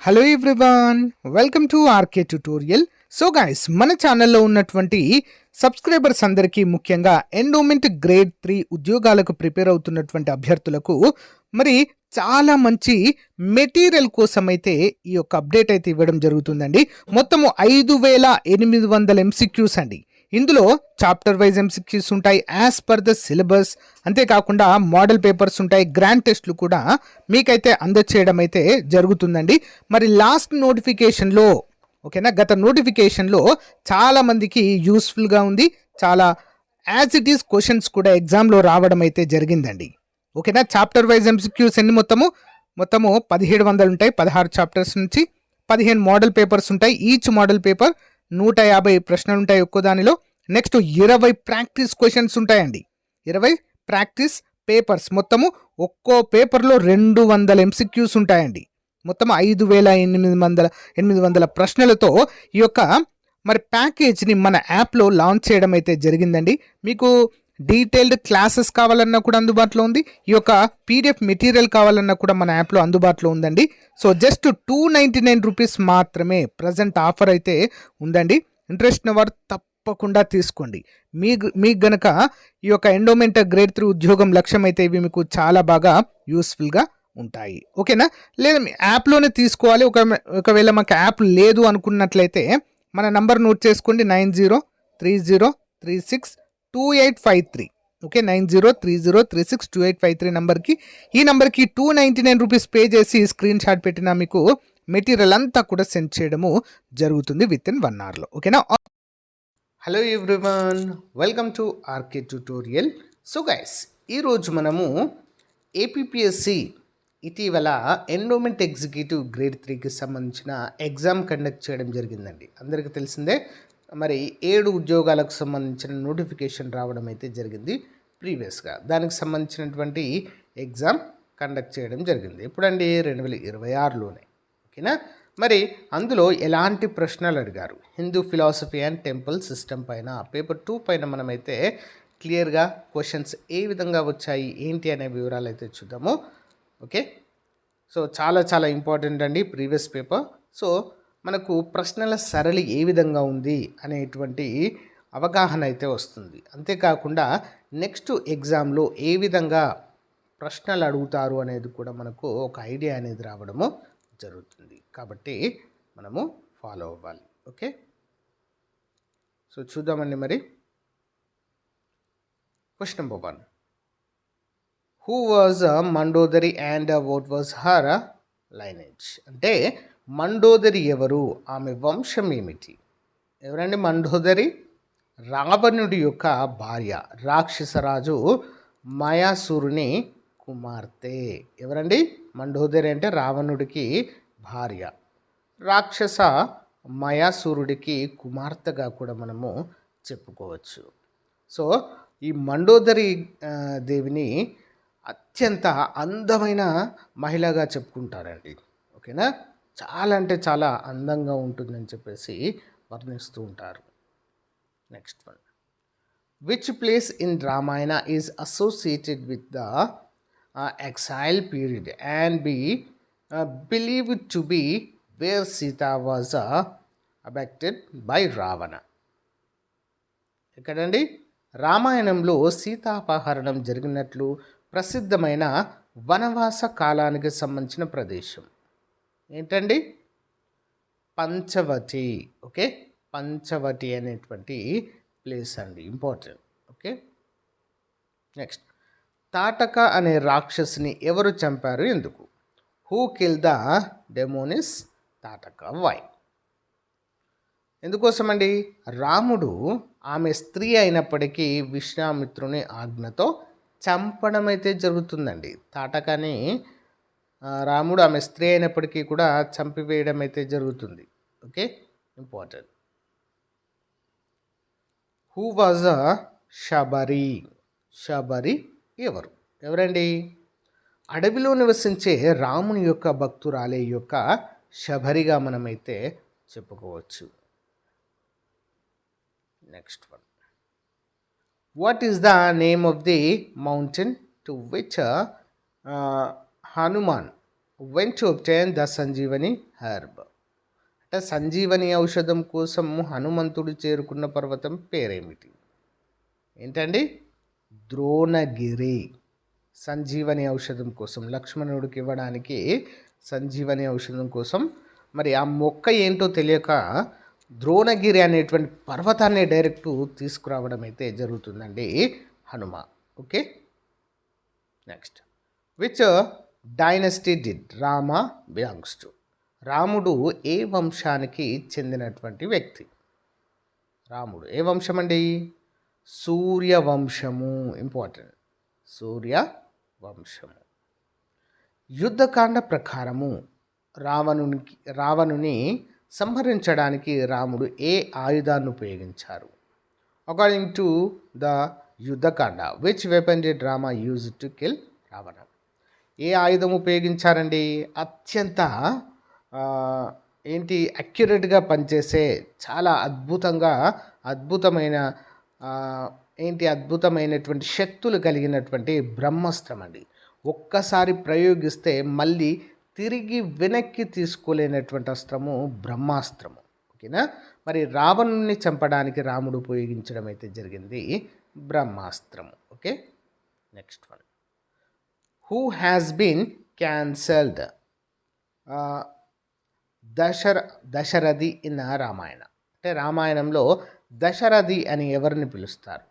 Hello everyone, welcome to RK tutorial. So guys, మన ఛానల్లో ఉన్నటువంటి సబ్స్క్రైబర్స్ అందరికీ, ముఖ్యంగా ఎండోమెంట్ గ్రేడ్ 3 ఉద్యోగాలకు ప్రిపేర్ అవుతున్నటువంటి అభ్యర్థులకు మరి చాలా మంచి మెటీరియల్ కోసం అయితే ఈ యొక్క అప్డేట్ అయితే ఇవ్వడం జరుగుతుందండి. మొత్తము 5800 ఎంసీక్యూస్ అండి. ఇందులో చాప్టర్ వైజ్ ఎంసీక్యూస్ ఉంటాయి యాజ్ పర్ ద సిలబస్. అంతేకాకుండా మోడల్ పేపర్స్ ఉంటాయి, గ్రాండ్ టెస్ట్లు కూడా మీకైతే అందచేయడం అయితే జరుగుతుందండి. మరి లాస్ట్ నోటిఫికేషన్లో ఓకేనా, గత నోటిఫికేషన్లో చాలామందికి యూస్ఫుల్గా ఉంది. చాలా యాజ్ ఇట్ ఈస్ క్వశ్చన్స్ కూడా ఎగ్జామ్లో రావడం అయితే జరిగిందండి. ఓకేనా, చాప్టర్ వైజ్ ఎంసీక్యూస్ ఎన్ని మొత్తము 1700 ఉంటాయి. 16 చాప్టర్స్ నుంచి 15 మోడల్ పేపర్స్ ఉంటాయి. ఈచ్ మోడల్ పేపర్ 150 ప్రశ్నలు ఉంటాయి ఒక్కో దానిలో. నెక్స్ట్ 20 ప్రాక్టీస్ క్వశ్చన్స్ ఉంటాయండి. 20 ప్రాక్టీస్ పేపర్స్, మొత్తము ఒక్కో పేపర్లో 200 ఎంసీక్యూస్ ఉంటాయండి. మొత్తం 5800 ప్రశ్నలతో ఈ యొక్క మరి ప్యాకేజ్ని మన యాప్లో లాంచ్ చేయడం అయితే జరిగిందండి. మీకు డీటెయిల్డ్ క్లాసెస్ కావాలన్నా కూడా అందుబాటులో ఉంది. ఈ యొక్క పీడిఎఫ్ మెటీరియల్ కావాలన్నా కూడా మన యాప్లో అందుబాటులో ఉందండి. సో జస్ట్ 299 రూపీస్ మాత్రమే ప్రజెంట్ ఆఫర్ అయితే ఉందండి. ఇంట్రెస్ట్ ఉన్న వారు తప్పకుండా తీసుకోండి. మీకు గనక ఈ యొక్క ఎండోమెంట్ గ్రేడ్ 3 ఉద్యోగం లక్ష్యం అయితే ఇవి మీకు చాలా బాగా యూస్ఫుల్గా ఉంటాయి. ఓకేనా, లేదా మీ యాప్లోనే తీసుకోవాలి. ఒకవేళ మాకు యాప్ లేదు అనుకున్నట్లయితే మన నంబర్ నోట్ చేసుకోండి, 9030362853. ఓకే, 9030362853 నంబర్కి, ఈ నంబర్కి 299 రూపీస్ పే చేసి స్క్రీన్ షాట్ పెట్టినా మీకు మెటీరియల్ అంతా కూడా సెండ్ చేయడము జరుగుతుంది విత్ ఇన్ 1 అవర్లో. ఓకేనా. Hello everyone, welcome to RK tutorial. So guys, ఈరోజు మనము ఏపీపీఎస్సి ఇటీవల ఎండోమెంట్ ఎగ్జిక్యూటివ్ గ్రేడ్ 3కి సంబంధించిన ఎగ్జామ్ కండక్ట్ చేయడం జరిగిందండి. అందరికీ తెలిసిందే. మరి 7 ఉద్యోగాలకు సంబంధించిన నోటిఫికేషన్ రావడం అయితే జరిగింది ప్రీవియస్గా. దానికి సంబంధించినటువంటి ఎగ్జామ్ కండక్ట్ చేయడం జరిగింది. ఎప్పుడండి? 2026లోనే. ఓకేనా. మరి అందులో ఎలాంటి ప్రశ్నలు అడిగారు? Hindu philosophy and temple system పైన పేపర్ 2 పైన మనమైతే క్లియర్గా క్వశ్చన్స్ ఏ విధంగా వచ్చాయి ఏంటి అనే వివరాలు అయితే చూద్దాము. ఓకే, సో చాలా చాలా ఇంపార్టెంట్ అండి ప్రీవియస్ పేపర్. సో మనకు ప్రశ్నల సరళి ఏ విధంగా ఉంది అనేటువంటి అవగాహన అయితే వస్తుంది. అంతేకాకుండా నెక్స్ట్ ఎగ్జామ్లో ఏ విధంగా ప్రశ్నలు అడుగుతారు అనేది కూడా మనకు ఒక ఐడియా అనేది రావడము జరుగుతుంది. కాబట్టి మనము ఫాలో అవ్వాలి. ఓకే, సో చూద్దామండి. మరి question number 1, who was Mandodari and what was her lineage? అంటే మండోదరి ఎవరు, ఆమె వంశం ఏమిటి? ఎవరండి మండోదరి? రావణుడి యొక్క భార్య, రాక్షసరాజు మయాసురుని కుమార్తె. ఎవరండి? మండోదరి అంటే రావణుడికి భార్య, రాక్షస మయాసురుడికి కుమార్తెగా కూడా మనము చెప్పుకోవచ్చు. సో ఈ మండోదరి దేవిని అత్యంత అందమైన మహిళగా చెప్పుకుంటారండి. ఓకేనా, చాలా అంటే చాలా అందంగా ఉంటుందని చెప్పేసి వర్ణిస్తూ ఉంటారు. Next one, which place in Ramayana is associated with the exile period and be believed to be where Sita was abducted by Ravana? ఎక్కడండి? రామాయణంలో సీతాపహరణం జరిగినట్లు ప్రసిద్ధమైన వనవాస కాలానికి సంబంధించిన ప్రదేశం ఏంటండి? పంచవటి. ఓకే, పంచవటి అనేటువంటి ప్లేస్ అండి, ఇంపార్టెంట్. ఓకే, నెక్స్ట్, తాటక అనే రాక్షసుని ఎవరు చంపారు, ఎందుకు? Who kill the demoness Tataka, why? ఎందుకోసమండి? రాముడు ఆమె స్త్రీ అయినప్పటికీ విశ్వామిత్రుని ఆజ్ఞతో చంపడం అయితే జరుగుతుందండి. తాటకని రాముడు ఆమె స్త్రీ అయినప్పటికీ కూడా చంపివేయడం అయితే జరుగుతుంది. Okay, important. Who was Shabari? Shabari ఎవరండి? అడవిలో నివసించే రాముని యొక్క భక్తురాలే యొక్క శబరిగా మనమైతే చెప్పుకోవచ్చు. Next one, what is the name of the mountain to which Hanuman went to obtain the Sanjeevani herb. అంటే సంజీవని ఔషధం కోసం హనుమంతుడు చేరుకున్న పర్వతం పేరేమిటి? ఏంటండి? ద్రోణగిరి. సంజీవని ఔషధం కోసం లక్ష్మణుడికి ఇవ్వడానికి సంజీవని ఔషధం కోసం మరి ఆ మొక్క ఏంటో తెలియక ద్రోణగిరి అనేటువంటి పర్వతాన్ని డైరెక్ట్ తీసుకురావడం అయితే జరుగుతుందండి Hanuma. Okay, next, which dynasty did Rama belongs to? రాముడు ఏ వంశానికి చెందినటువంటి వ్యక్తి? రాముడు ఏ వంశం అండి? సూర్యవంశము. ఇంపార్టెంట్, సూర్యవంశము. యుద్ధకాండ ప్రకారము రావణుని సంహరించడానికి రాముడు ఏ ఆయుధాన్ని ఉపయోగించారు? According to the Yuddhakanda, which weapon did Rama use to kill Ravana? ఏ ఆయుధం ఉపయోగించారండి? అత్యంత అక్యురేట్గా పనిచేసే చాలా అద్భుతమైనటువంటి శక్తులు కలిగినటువంటి బ్రహ్మాస్త్రం అండి. ఒక్కసారి ప్రయోగిస్తే మళ్ళీ తిరిగి వెనక్కి తీసుకోలేనటువంటి అస్త్రము బ్రహ్మాస్త్రము. ఓకేనా? మరి రావణుని చంపడానికి రాముడు ఉపయోగించడం అయితే జరిగింది బ్రహ్మాస్త్రము. Okay, next one, who has been cancelled Dasharathi in Ramayana? అంటే రామాయణంలో దశరథి అని ఎవరిని పిలుస్తారు?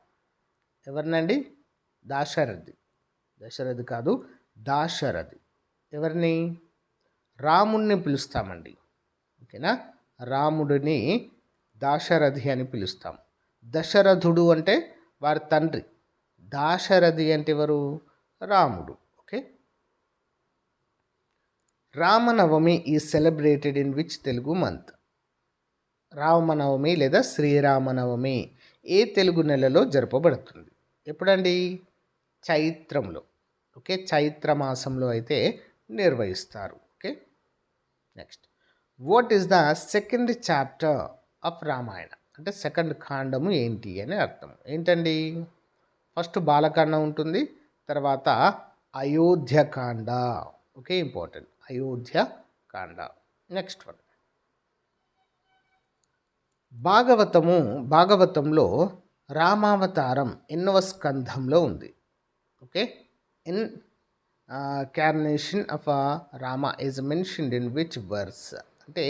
ఎవరినండి? దశరథి కాదు, దాశరథి. ఎవరిని? రాముడిని పిలుస్తామండి. ఓకేనా? రాముడిని దాశరథి అని పిలుస్తాం. దశరథుడు అంటే వారి తండ్రి, దాశరథి అంటే ఎవరు? రాముడు. Okay, Ramanavami is celebrated in which Telugu month? Ramanavami లేదా శ్రీరామనవమి ఏ తెలుగు నెలలో జరపబడుతుంది? ఎప్పుడండి? చైత్రంలో. ఓకే, చైత్ర మాసంలో అయితే నిర్వహిస్తారు. Okay, next, what is the second chapter of Ramayana? అంటే సెకండ్ కాండము ఏంటి అని అర్థం. ఏంటండి? ఫస్ట్ బాలకాండ ఉంటుంది, తర్వాత Ayodhyakanda. Okay, important, Ayodhyakanda. Next one, భాగవతంలో రామావతారం ఎన్నవ స్కంధంలో ఉంది? Okay, incarnation of Rama is mentioned in which verse? అంటే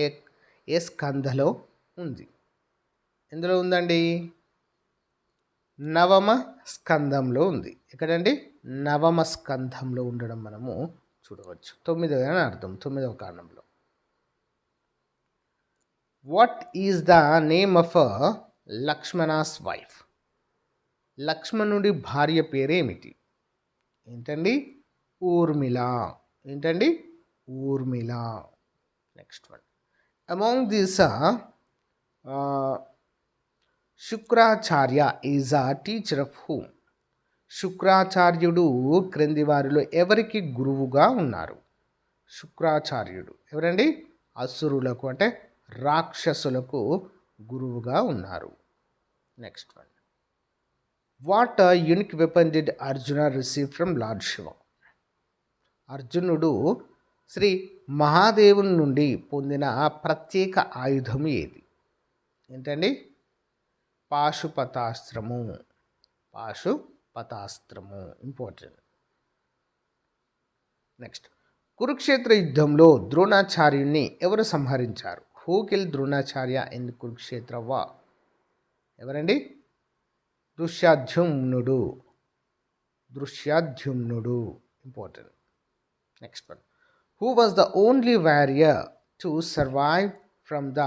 ఏ స్కంధలో ఉంది? ఎందులో ఉందండి? నవమ స్కంధంలో ఉంది. ఎక్కడండి? నవమ స్కంధంలో ఉండడం మనము చూడవచ్చు. 9వ అని అర్థం, 9వ కాండంలో. What is the name of Lakshmana's wife? లక్ష్మణుడి భార్య పేరేమిటి? ఏంటండి? ఊర్మిళ. ఏంటండి? Urmila. Next one, among these Shukracharya is a teacher of whom? శుక్రాచార్యుడు క్రింది వారిలో ఎవరికి గురువుగా ఉన్నారు? శుక్రాచార్యుడు ఎవరండి? అసురులకు అంటే రాక్షసులకు గురువుగా ఉన్నారు. Next one, what unique weapon did Arjuna receive from lord Shiva? అర్జునుడు శ్రీ మహాదేవుని నుండి పొందిన ప్రత్యేక ఆయుధం ఏది? ఏంటండి? పాశుపతాస్త్రము. ఇంపార్టెంట్. నెక్స్ట్, కురుక్షేత్ర యుద్ధంలో ద్రోణాచార్యుని ఎవరు సంహరించారు? Who kill Dronacharya in Kurukshetra war? ఎవరండి? దృశ్యాద్యుమ్నుడు. Important. Next one, who was the only warrior to survive from the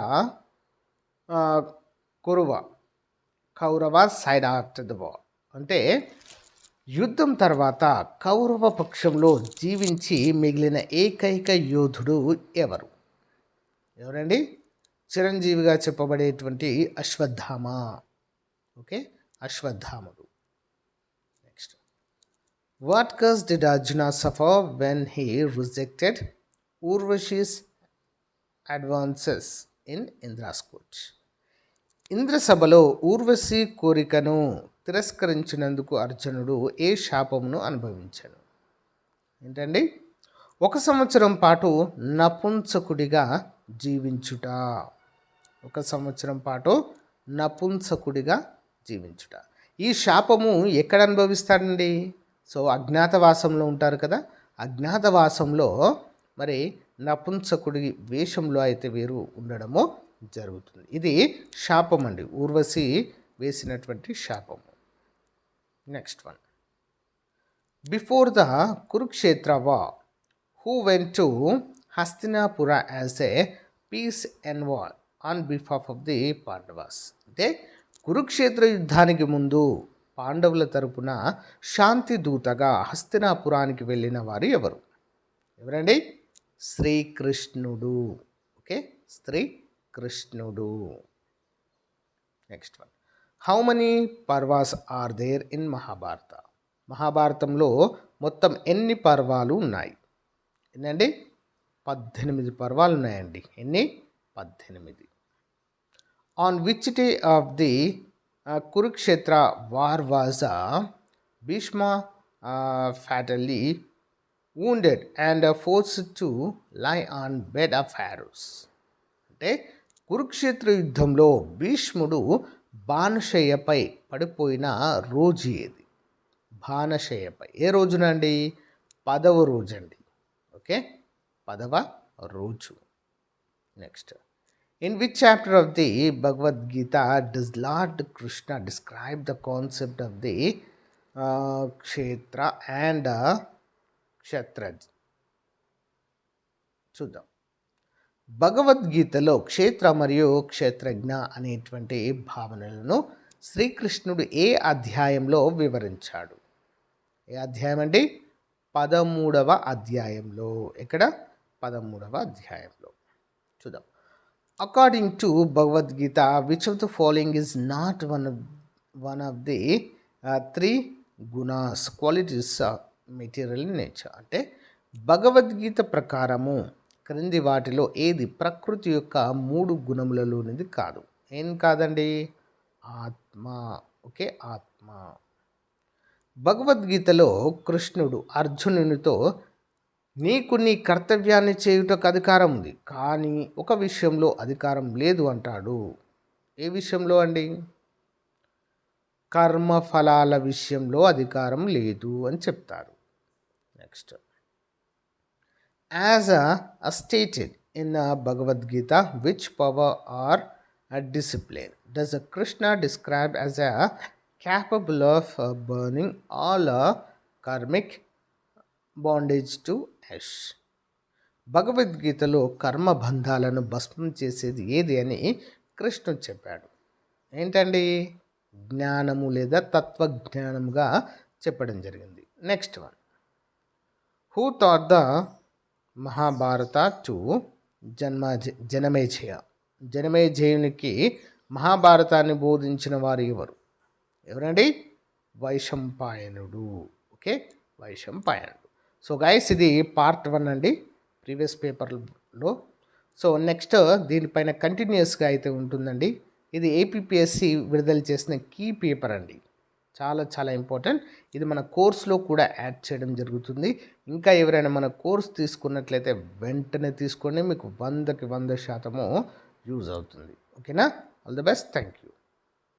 Kaurava side after the war? అంటే యుద్ధం తర్వాత కౌరవ పక్షంలో జీవించి మిగిలిన ఏకైక యోధుడు ఎవరండి? చిరంజీవిగా చెప్పబడేటువంటి అశ్వత్థామ. ఓకే, అశ్వత్థాముడు. Next, what curse did Arjuna suffer when he rejected Urvashi's advances in Indra's court? ఇంద్రసభలో ఊర్వశి కోరికను తిరస్కరించినందుకు అర్జునుడు ఏ శాపమును అనుభవించాడు? ఏంటండి? 1 సంవత్సరం పాటు నపుంసకుడిగా జీవించుట. 1 సంవత్సరం పాటు నపుంసకుడిగా జీవించుట. ఈ శాపము ఎక్కడ అనుభవిస్తాడండి? సో అజ్ఞాతవాసంలో ఉంటారు కదా, అజ్ఞాతవాసంలో మరి నపుంసకుడి వేషంలో అయితే వీరు ఉండడము జరుగుతుంది. ఇది శాపం అండి, ఊర్వశి వేసినటువంటి శాపము. Next one, before the Kurukshetra war who went to Hastinapura as a peace envoy on behalf of the Pandavas. అంటే కురుక్షేత్ర యుద్ధానికి ముందు పాండవుల తరపున శాంతి దూతగా హస్తినాపురానికి వెళ్ళిన వారు ఎవరండి? శ్రీకృష్ణుడు. ఓకే, శ్రీకృష్ణుడు. Next one, how many parvas are there in Mahabharata? మహాభారతంలో మొత్తం ఎన్ని పర్వాలు ఉన్నాయి? ఎన్నండి? 18 పర్వాలు ఉన్నాయండి. ఎన్ని? 18. On which day of the Kurukshetra war was Bhishma fatally wounded and forced to lie on bed of arrows. అంటే కురుక్షేత్ర యుద్ధంలో భీష్ముడు బాణశయ్యపై పడిపోయిన రోజు ఏది? బాణశయ్యపై ఏ రోజునండి? 10వ రోజు అండి. ఓకే, 10వ రోజు. Next, in which chapter of the Bhagavad Gita does lord Krishna describe the concept of the క్షేత్ర అండ్ క్షత్రజ్? చూద్దాం. భగవద్గీతలో క్షేత్ర మరియు క్షేత్రజ్ఞ అనేటువంటి భావనలను శ్రీకృష్ణుడు ఏ అధ్యాయంలో వివరించాడు? ఏ అధ్యాయం అండి? 13వ అధ్యాయంలో. ఎక్కడ? 13వ అధ్యాయంలో. చూద్దాం. According to Bhagavad Gita which of the following is not one of the 3 gunas qualities material in nature. అంటే భగవద్గీత ప్రకారము క్రింది వాటిలో ఏది ప్రకృతి యొక్క 3 గుణములలోనిది కాదు? ఏం కాదండి? ఆత్మ. ఓకే, ఆత్మ. భగవద్గీతలో కృష్ణుడు అర్జునునితో నీకు నీ కర్తవ్యాన్ని చేయుటకు అధికారం ఉంది, కానీ ఒక విషయంలో అధికారం లేదు అంటాడు. ఏ విషయంలో అండి? కర్మఫలాల విషయంలో అధికారం లేదు అని చెప్తారు. Next, as stated in Bhagavad Gita which power or discipline does Krishna describe as capable of burning all karmic bondage to ash. భగవద్గీతలో కర్మబంధాలను భస్మం చేసేది ఏది అని కృష్ణుడు చెప్పాడు? ఏంటండి? జ్ఞానము లేదా తత్వజ్ఞానముగా చెప్పడం జరిగింది. Next one, who taught the Mahabharata to Janamejaya? జనమేజయునికి మహాభారతాన్ని బోధించిన వారు ఎవరండి? వైశంపాయనుడు. ఓకే, వైశంపాయనుడు. సో గైస్, ఇది పార్ట్ 1 అండి ప్రీవియస్ పేపర్లో. సో నెక్స్ట్ దీనిపైన కంటిన్యూస్గా అయితే ఉంటుందండి. ఇది ఏపీపీఎస్సి విడుదల చేసిన కీ పేపర్ అండి, చాలా చాలా ఇంపార్టెంట్. ఇది మన కోర్సులో కూడా యాడ్ చేయడం జరుగుతుంది. ఇంకా ఎవరైనా మన కోర్స్ తీసుకున్నట్లయితే వెంటనే తీసుకోండి, మీకు 100% యూజ్ అవుతుంది. ఓకేనా? All the best. Thank you.